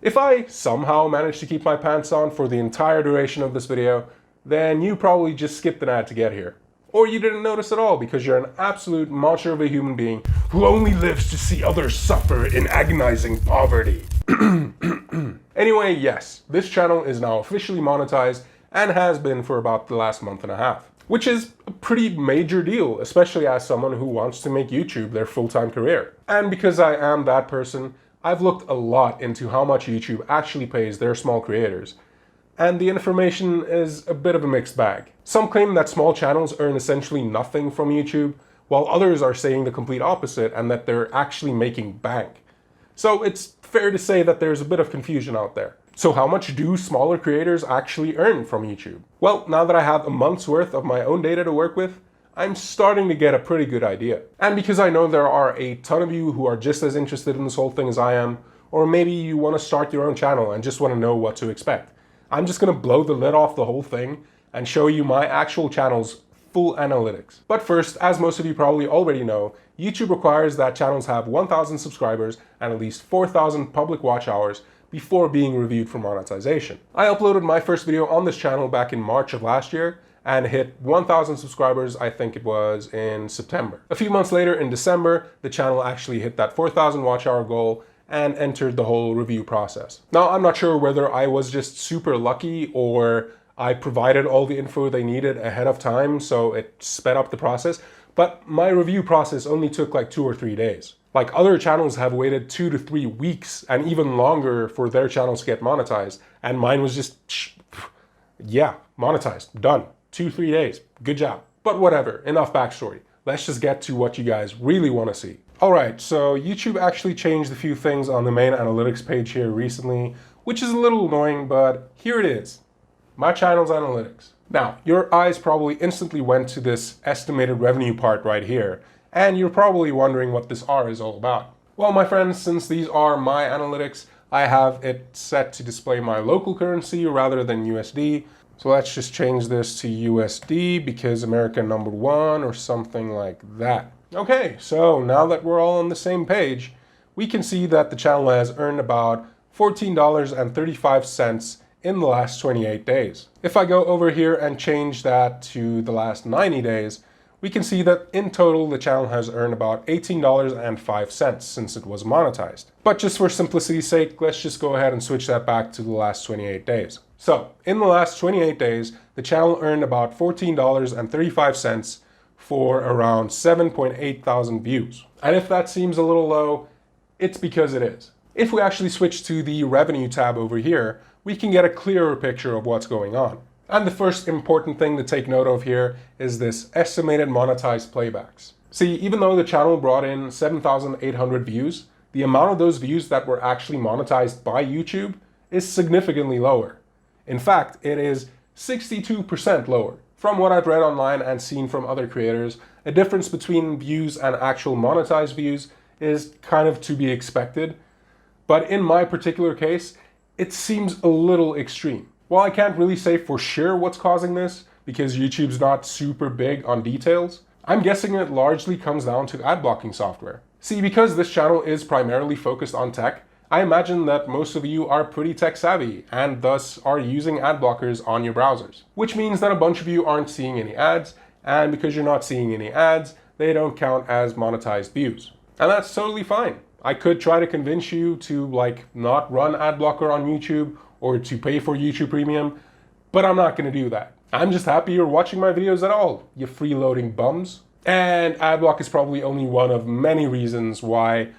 If I somehow manage to keep my pants on for the entire duration of this video, then you probably just skipped an ad to get here. Or you didn't notice at all because you're an absolute monster of a human being who only lives to see others suffer in agonizing poverty. Anyway, yes, this channel is now officially monetized and has been for about the last month and a half, which is a pretty major deal, especially as someone who wants to make YouTube their full-time career. And because I am that person, I've looked a lot into how much YouTube actually pays their small creators, and the information is a bit of a mixed bag. Some claim that small channels earn essentially nothing from YouTube, while others are saying the complete opposite and that they're actually making bank. So it's fair to say that there's a bit of confusion out there. So how much do smaller creators actually earn from YouTube? Well, now that I have a month's worth of my own data to work with, I'm starting to get a pretty good idea. And because I know there are a ton of you who are just as interested in this whole thing as I am, or maybe you want to start your own channel and just want to know what to expect, I'm just going to blow the lid off the whole thing and show you my actual channel's full analytics. But first, as most of you probably already know, YouTube requires that channels have 1,000 subscribers and at least 4,000 public watch hours before being reviewed for monetization. I uploaded my first video on this channel back in March of last year and hit 1,000 subscribers, I think it was in September. A few months later in December, the channel actually hit that 4,000 watch hour goal and entered the whole review process. Now, I'm not sure whether I was just super lucky or I provided all the info they needed ahead of time, so it sped up the process, but my review process only took like 2 or 3 days. Like other channels have waited 2 to 3 weeks and even longer for their channels to get monetized, and mine was just, yeah, monetized, done, 2-3 days, good job. But whatever, enough backstory. Let's just get to what you guys really want to see. Alright, so YouTube actually changed a few things on the main analytics page here recently, which is a little annoying, but here it is. My channel's analytics. Now, your eyes probably instantly went to this estimated revenue part right here, and you're probably wondering what this R is all about. Well, my friends, since these are my analytics, I have it set to display my local currency rather than USD. So let's just change this to USD because America #1 or something like that. Okay, so now that we're all on the same page, we can see that the channel has earned about $14.35 in the last 28 days. If I go over here and change that to the last 90 days, we can see that in total the channel has earned about $18.05 since it was monetized. But just for simplicity's sake, let's just go ahead and switch that back to the last 28 days. So, in the last 28 days, the channel earned about $14.35 for around 7.8 thousand views. And if that seems a little low, it's because it is. If we actually switch to the revenue tab over here, we can get a clearer picture of what's going on. And the first important thing to take note of here is this estimated monetized playbacks. See, even though the channel brought in 7,800 views, the amount of those views that were actually monetized by YouTube is significantly lower. In fact, it is 62% lower. From what I've read online and seen from other creators, a difference between views and actual monetized views is kind of to be expected. But in my particular case, it seems a little extreme. While I can't really say for sure what's causing this, because YouTube's not super big on details, I'm guessing it largely comes down to ad blocking software. See, because this channel is primarily focused on tech, I imagine that most of you are pretty tech savvy and thus are using ad blockers on your browsers. Which means that a bunch of you aren't seeing any ads, and because you're not seeing any ads, they don't count as monetized views. And that's totally fine. I could try to convince you to not run ad blocker on YouTube or to pay for YouTube Premium, but I'm not gonna do that. I'm just happy you're watching my videos at all, you freeloading bums. And adblock is probably only one of many reasons why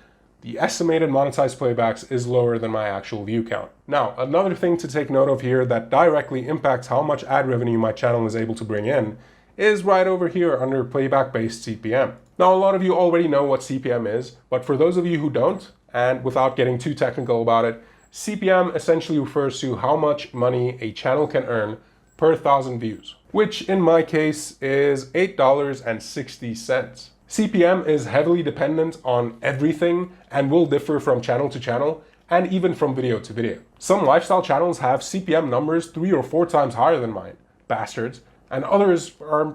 the estimated monetized playbacks is lower than my actual view count. Now, another thing to take note of here that directly impacts how much ad revenue my channel is able to bring in is right over here under playback-based CPM. Now, a lot of you already know what CPM is, but for those of you who don't, and without getting too technical about it, CPM essentially refers to how much money a channel can earn per 1,000 views, which in my case is $8.60. CPM is heavily dependent on everything and will differ from channel to channel and even from video to video. Some lifestyle channels have CPM numbers 3 or 4 times higher than mine, bastards, and others are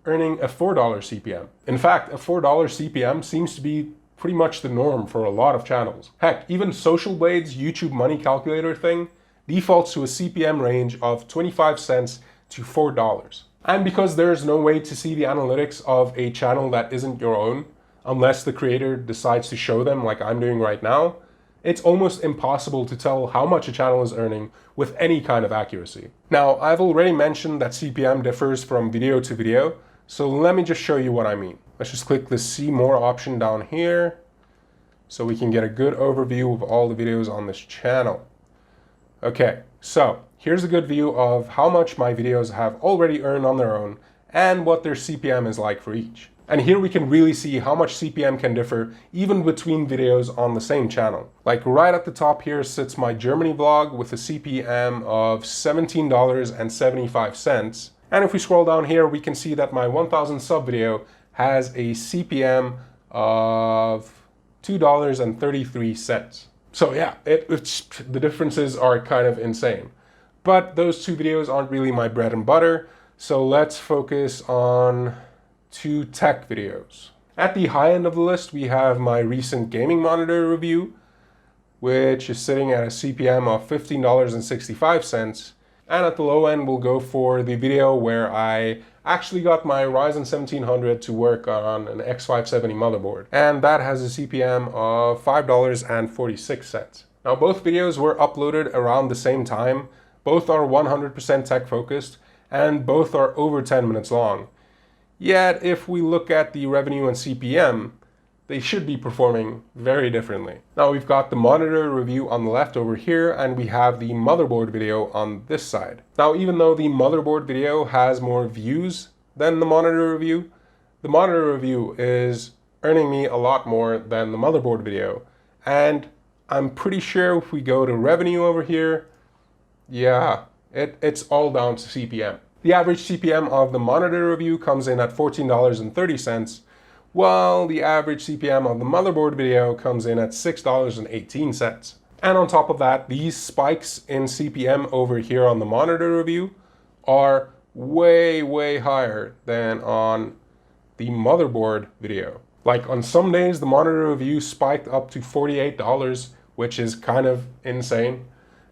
earning a $4 CPM. In fact, a $4 CPM seems to be pretty much the norm for a lot of channels. Heck, even Social Blade's YouTube money calculator thing defaults to a CPM range of 25 cents to $4. And because there's no way to see the analytics of a channel that isn't your own, unless the creator decides to show them like I'm doing right now, it's almost impossible to tell how much a channel is earning with any kind of accuracy. Now, I've already mentioned that CPM differs from video to video, so let me just show you what I mean. Let's just click the See More option down here so we can get a good overview of all the videos on this channel. Okay, so here's a good view of how much my videos have already earned on their own and what their CPM is like for each. And here we can really see how much CPM can differ even between videos on the same channel. Like right at the top here sits my Germany vlog with a CPM of $17.75. And if we scroll down here, we can see that my 1000 sub video has a CPM of $2.33. So yeah, the differences are kind of insane. But those two videos aren't really my bread and butter, so let's focus on two tech videos. At the high end of the list, we have my recent gaming monitor review, which is sitting at a CPM of $15.65. And at the low end, we'll go for the video where I actually got my Ryzen 1700 to work on an X570 motherboard. And that has a CPM of $5.46. Now, both videos were uploaded around the same time. Both are 100% tech focused, and both are over 10 minutes long. Yet, if we look at the revenue and CPM, they should be performing very differently. Now, we've got the monitor review on the left over here, and we have the motherboard video on this side. Now, even though the motherboard video has more views than the monitor review is earning me a lot more than the motherboard video. And I'm pretty sure if we go to revenue over here, yeah, it's all down to CPM. The average CPM of the monitor review comes in at $14.30, while the average CPM of the motherboard video comes in at $6.18. And on top of that, these spikes in CPM over here on the monitor review are way, way higher than on the motherboard video. Like on some days, the monitor review spiked up to $48, which is kind of insane.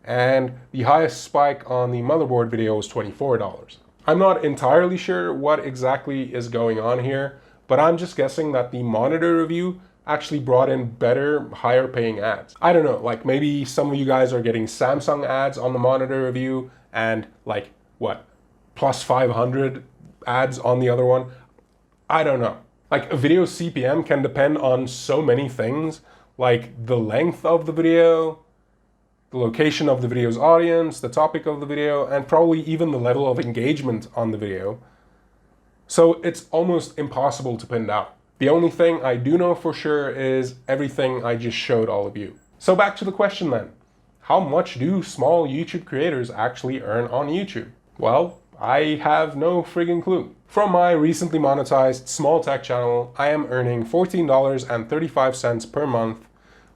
And the highest spike on the motherboard video was $24. I'm not entirely sure what exactly is going on here, but I'm just guessing that the monitor review actually brought in better, higher paying ads. I don't know, like maybe some of you guys are getting Samsung ads on the monitor review and like what, plus 500 ads on the other one. I don't know. Like a video CPM can depend on so many things, like the length of the video, the location of the video's audience, the topic of the video, and probably even the level of engagement on the video. So it's almost impossible to pin down. The only thing I do know for sure is everything I just showed all of you. So back to the question then. How much do small YouTube creators actually earn on YouTube? Well, I have no friggin' clue. From my recently monetized small tech channel, I am earning $14.35 per month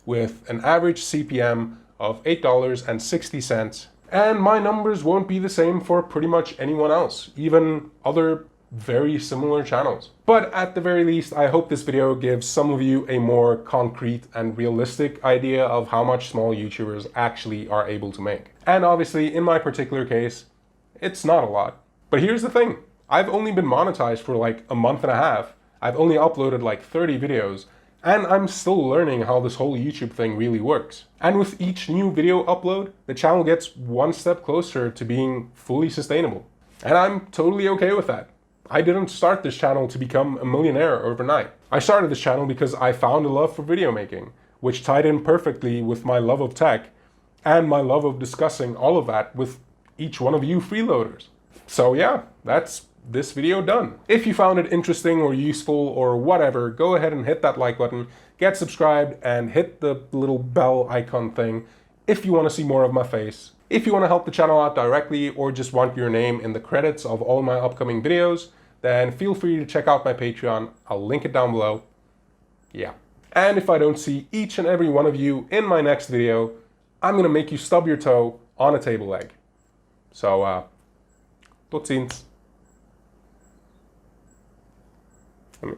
with an average CPM of $8.60. And my numbers won't be the same for pretty much anyone else, even other very similar channels. But at the very least, I hope this video gives some of you a more concrete and realistic idea of how much small YouTubers actually are able to make. And obviously, in my particular case, it's not a lot. But here's the thing. I've only been monetized for like a month and a half. I've only uploaded like 30 videos, and I'm still learning how this whole YouTube thing really works. And with each new video upload, the channel gets one step closer to being fully sustainable. And I'm totally okay with that. I didn't start this channel to become a millionaire overnight. I started this channel because I found a love for video making, which tied in perfectly with my love of tech and my love of discussing all of that with each one of you freeloaders. So yeah, that's this video done. If you found it interesting or useful or whatever, go ahead and hit that like button, get subscribed, and hit the little bell icon thing if you want to see more of my face. If you want to help the channel out directly or just want your name in the credits of all my upcoming videos, then feel free to check out my Patreon. I'll link it down below. Yeah. And if I don't see each and every one of you in my next video, I'm gonna make you stub your toe on a table leg. So, tot ziens.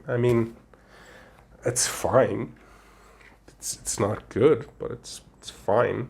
I mean, it's fine. it's not good, but it's fine.